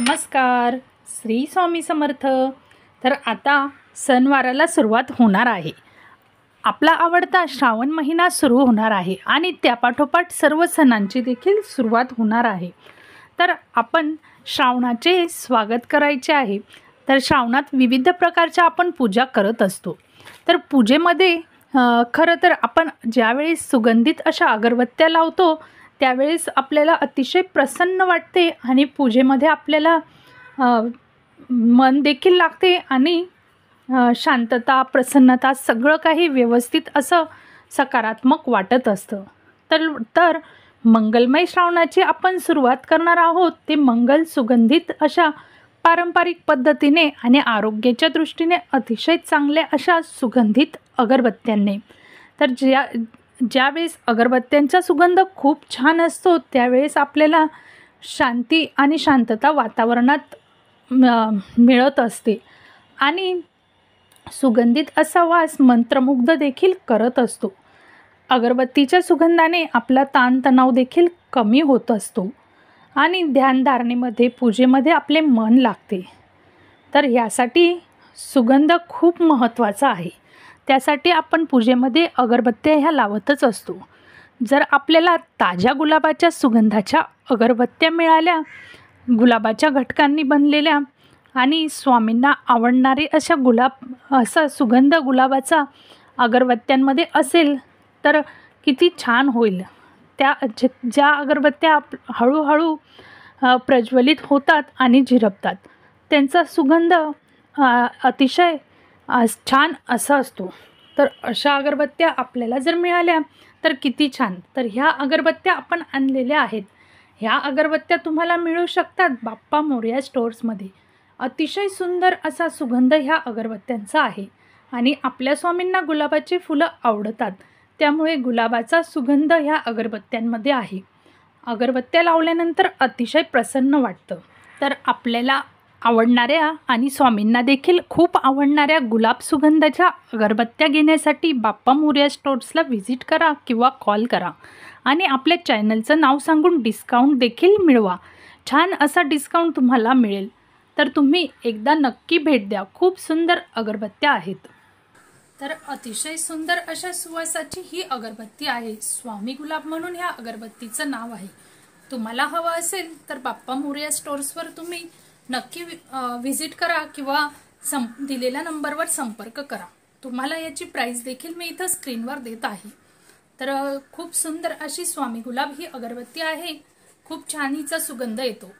नमस्कार, श्री स्वामी समर्थ। तर आता सणवाराला सुरुवात होणार आहे। आपला आवडता श्रावण महिना सुरू होणार आहे आणि त्यापाठोपाठ सर्व सणांची देखील सुरुवात होणार आहे। तर आपण श्रावणाचे स्वागत करायचे आहे। तर श्रावणात विविध प्रकारच्या आपण पूजा करत असतो। तर पूजेमध्ये खरं तर आपण ज्यावेळी सुगंधित अशा अगरबत्त्या लावतो त्यावेळेस आपल्याला अतिशय प्रसन्न वाटते आणि पूजेमध्ये आपल्याला मन देखील लागते आणि शांतता, प्रसन्नता सगळं काही व्यवस्थित असं सकारात्मक वाटत असतं। तर मंगलमय श्रावणाची आपण सुरुवात करणार आहोत ते मंगल सुगंधित अशा पारंपरिक पद्धतीने आणि आरोग्याच्या दृष्टीने अतिशय चांगल्या अशा सुगंधित अगरबत्त्यांनी। तर ज्यावेळेस अगरबत्त्यांचा सुगंध खूप छान असतो त्यावेळेस आपल्याला शांती आणि शांतता वातावरणात मिळत असते आणि सुगंधित असा वास मंत्रमुग्ध देखील करत असतो। अगरबत्तीच्या सुगंधाने आपला ताणतणाव देखील कमी होत असतो आणि ध्यानधारणेमध्ये पूजेमध्ये आपले मन लागते। तर यासाठी सुगंध खूप महत्त्वाचा आहे। त्यासाठी आपण पूजेमध्ये अगरबत्त्या ह्या लावतच असतो। जर आपल्याला ताज्या गुलाबाच्या सुगंधाच्या अगरबत्त्या मिळाल्या, गुलाबाच्या घटकांनी बनलेल्या आणि स्वामींना आवडणारे असा सुगंध गुलाबाचा अगरबत्त्यांमध्ये असेल तर किती छान होईल। ज्या अगरबत्त्या हळूहळू प्रज्वलित होतात आणि झिरपतात त्यांचा सुगंध अतिशय छान असा असतो। तर अशा अगरबत्त्या आपल्याला जर मिळाल्या तर किती छान। तर ह्या अगरबत्त्या आपण आणलेल्या आहेत। ह्या अगरबत्त्या तुम्हाला मिळू शकतात बाप्पा मोरया स्टोर्समध्ये। अतिशय सुंदर असा सुगंध ह्या अगरबत्त्यांचा आहे आणि आपल्या स्वामींना गुलाबाची फुलं आवडतात त्यामुळे गुलाबाचा सुगंध ह्या अगरबत्त्यांमध्ये आहे। अगरबत्त्या लावल्यानंतर अतिशय प्रसन्न वाटतं। तर आपल्याला आवडणाऱ्या आणि स्वामींना देखील खूप आवडणाऱ्या गुलाब सुगंधाच्या अगरबत्त्या घेण्यासाठी बाप्पा मोरया स्टोर्सला व्हिजिट करा किंवा कॉल करा आणि आपल्या चॅनलचं नाव सांगून डिस्काउंट देखील मिळवा। छान असा डिस्काउंट तुम्हाला मिळेल। तर तुम्ही एकदा नक्की भेट द्या। खूप सुंदर अगरबत्त्या आहेत। तर अतिशय सुंदर अशा सुवासाची ही अगरबत्ती आहे। स्वामी गुलाब म्हणून ह्या अगरबत्तीचं नाव आहे। तुम्हाला हवं असेल तर बाप्पा मोरया स्टोर्सवर तुम्ही नक्की व्हिजिट करा किंवा दिलेल्या नंबरवर संपर्क करा। तुम्हाला याची प्राइस देखील मी इथं स्क्रीनवर देत आहे। तर खूप सुंदर अशी स्वामी गुलाब ही अगरबत्ती आहे। खूप छान हिचा सुगंध येतो।